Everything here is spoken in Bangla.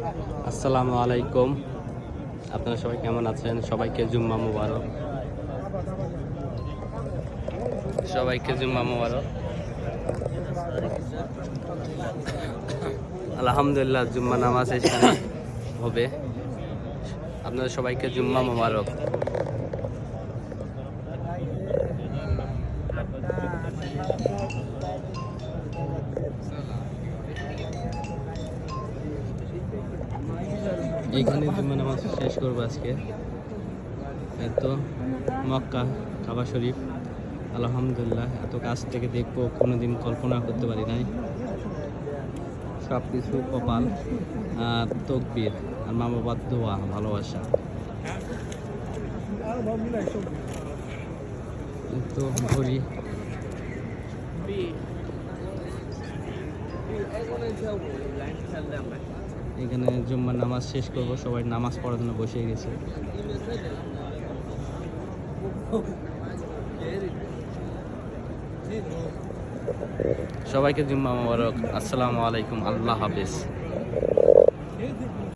আসসালামু আলাইকুম। আপনারা সবাই কেমন আছেন? সবাইকে জুম্মা মুবারক। সবাইকে জুম্মা মুবারক। আলহামদুলিল্লাহ, জুম্মা নামাজ এখানে হবে। আপনাদের সবাইকে জুম্মা মুবারক। এইখানে জুম্মা নামাজ শেষ করবো আজকে। তো মক্কা কাবা শরীফ, আলহামদুলিল্লাহ এত কাছ থেকে দেখবো কোনোদিন কল্পনা করতে পারি নাই। সব কিছু কপাল আর তকবীর আর মা বাবার দোয়া, ভালোবাসা। তো ঘুরি এখানে জুম্মার নামাজ শেষ করব। সবাই নামাজ পড়ার জন্য বসে গেছে। সবাইকে জুম্মা মোবারক। আসসালামু আলাইকুম। আল্লাহ হাফেজ।